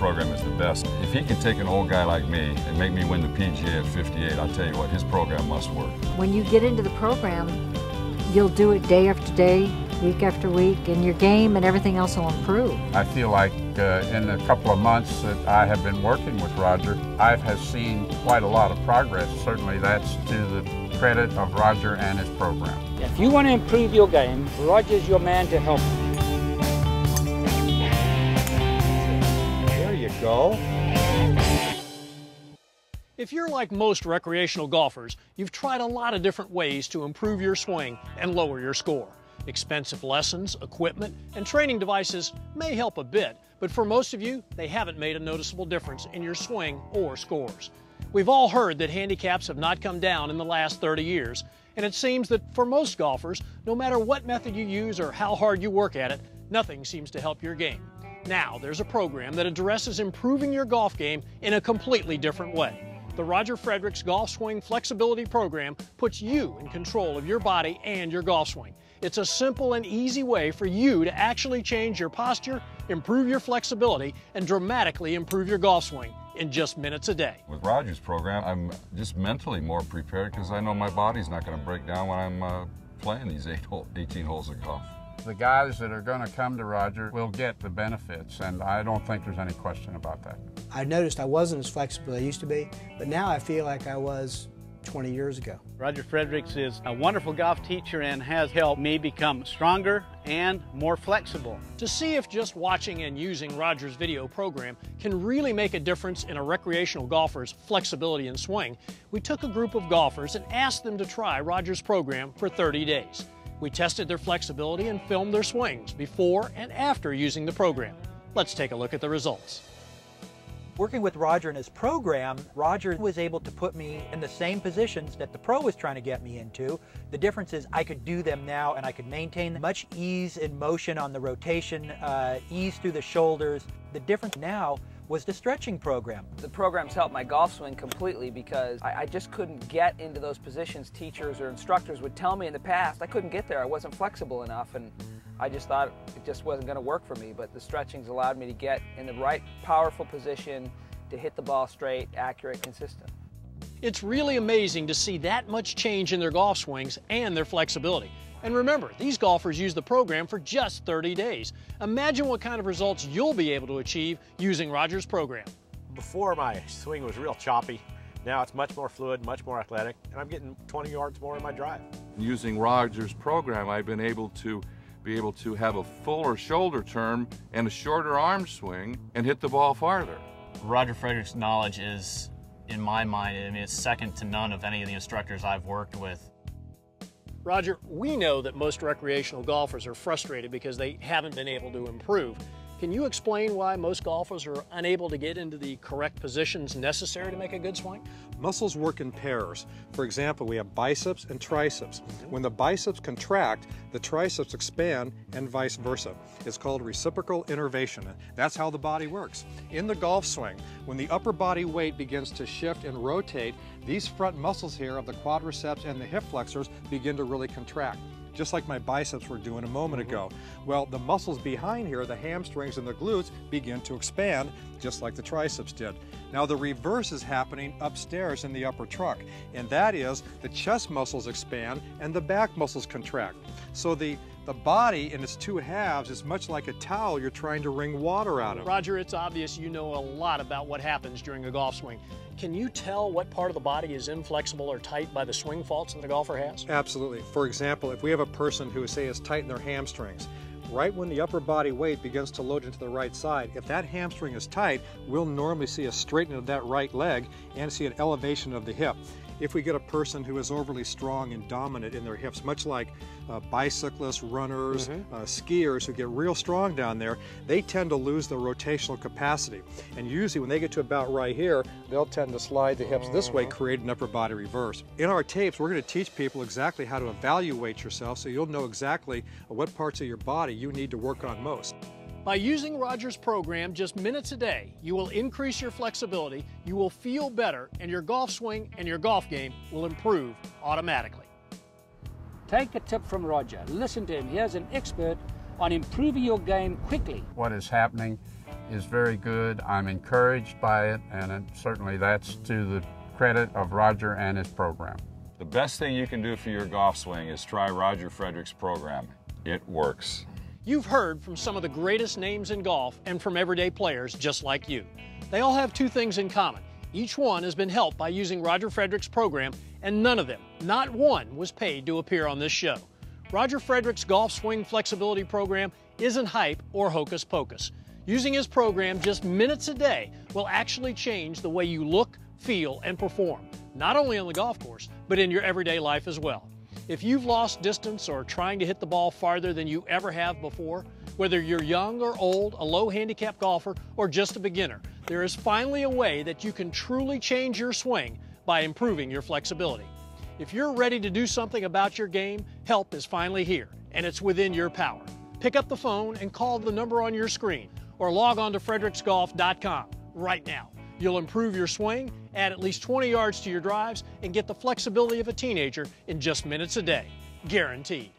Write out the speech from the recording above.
program is the best. If he can take an old guy like me and make me win the PGA at 58, I'll tell you what, his program must work. When you get into the program, you'll do it day after day, week after week, and your game and everything else will improve. I feel like in a couple of months that I have been working with Roger, I have seen quite a lot of progress. Certainly that's to the credit of Roger and his program. If you want to improve your game, Roger's your man to help you. There you go. If you're like most recreational golfers, you've tried a lot of different ways to improve your swing and lower your score. Expensive lessons, equipment, and training devices may help a bit, but for most of you, they haven't made a noticeable difference in your swing or scores. We've all heard that handicaps have not come down in the last 30 years, and it seems that for most golfers, no matter what method you use or how hard you work at it, nothing seems to help your game. Now, there's a program that addresses improving your golf game in a completely different way. The Roger Fredericks Golf Swing Flexibility Program puts you in control of your body and your golf swing. It's a simple and easy way for you to actually change your posture, improve your flexibility, and dramatically improve your golf swing in just minutes a day. With Roger's program, I'm just mentally more prepared because I know my body's not going to break down when I'm playing these 18 holes of golf. The guys that are going to come to Roger will get the benefits, and I don't think there's any question about that. I noticed I wasn't as flexible as I used to be, but now I feel like I was 20 years ago. Roger Fredericks is a wonderful golf teacher and has helped me become stronger and more flexible. To see if just watching and using Roger's video program can really make a difference in a recreational golfer's flexibility and swing, we took a group of golfers and asked them to try Roger's program for 30 days. We tested their flexibility and filmed their swings before and after using the program. Let's take a look at the results. Working with Roger and his program, Roger was able to put me in the same positions that the pro was trying to get me into. The difference is I could do them now and I could maintain much ease in motion on the rotation, ease through the shoulders. The difference now was the stretching program. The program's helped my golf swing completely because I just couldn't get into those positions teachers or instructors would tell me in the past. I couldn't get there. I wasn't flexible enough, and I just thought it just wasn't going to work for me. But the stretching's allowed me to get in the right powerful position to hit the ball straight, accurate, consistent. It's really amazing to see that much change in their golf swings and their flexibility. And remember, these golfers use the program for just 30 days. Imagine what kind of results you'll be able to achieve using Roger's program. Before, my swing was real choppy. Now it's much more fluid, much more athletic, and I'm getting 20 yards more in my drive. Using Roger's program, I've been able to have a fuller shoulder turn and a shorter arm swing and hit the ball farther. Roger Fredericks' knowledge is, in my mind, I mean, it's second to none of any of the instructors I've worked with. Roger, we know that most recreational golfers are frustrated because they haven't been able to improve. Can you explain why most golfers are unable to get into the correct positions necessary to make a good swing? Muscles work in pairs. For example, we have biceps and triceps. When the biceps contract, the triceps expand and vice versa. It's called reciprocal innervation. That's how the body works. In the golf swing, when the upper body weight begins to shift and rotate, these front muscles here of the quadriceps and the hip flexors begin to really contract, just like my biceps were doing a moment ago. Well, the muscles behind here, the hamstrings and the glutes, begin to expand, just like the triceps did. Now the reverse is happening upstairs in the upper trunk, and that is the chest muscles expand and the back muscles contract. So the body in its two halves is much like a towel you're trying to wring water out of. Roger, it's obvious you know a lot about what happens during a golf swing. Can you tell what part of the body is inflexible or tight by the swing faults that the golfer has? Absolutely. For example, if we have a person who, say, is tight in their hamstrings, right when the upper body weight begins to load into the right side, if that hamstring is tight, we'll normally see a straightening of that right leg and see an elevation of the hip. If we get a person who is overly strong and dominant in their hips, much like bicyclists, runners, skiers who get real strong down there, they tend to lose the rotational capacity. And usually when they get to about right here, they'll tend to slide the hips this way, create an upper body reverse. In our tapes, we're going to teach people exactly how to evaluate yourself so you'll know exactly what parts of your body you need to work on most. By using Roger's program just minutes a day, you will increase your flexibility, you will feel better, and your golf swing and your golf game will improve automatically. Take a tip from Roger. Listen to him. Here's an expert on improving your game quickly. What is happening is very good. I'm encouraged by it, and certainly that's to the credit of Roger and his program. The best thing you can do for your golf swing is try Roger Fredericks' program. It works. You've heard from some of the greatest names in golf and from everyday players just like you. They all have two things in common. Each one has been helped by using Roger Fredericks' program, and none of them, not one, was paid to appear on this show. Roger Fredericks' Golf Swing Flexibility Program isn't hype or hocus pocus. Using his program just minutes a day will actually change the way you look, feel, and perform, not only on the golf course, but in your everyday life as well. If you've lost distance or trying to hit the ball farther than you ever have before, whether you're young or old, a low handicap golfer, or just a beginner, there is finally a way that you can truly change your swing by improving your flexibility. If you're ready to do something about your game, help is finally here, and it's within your power. Pick up the phone and call the number on your screen, or log on to fredericksgolf.com right now. You'll improve your swing, add at least 20 yards to your drives, and get the flexibility of a teenager in just minutes a day. Guaranteed.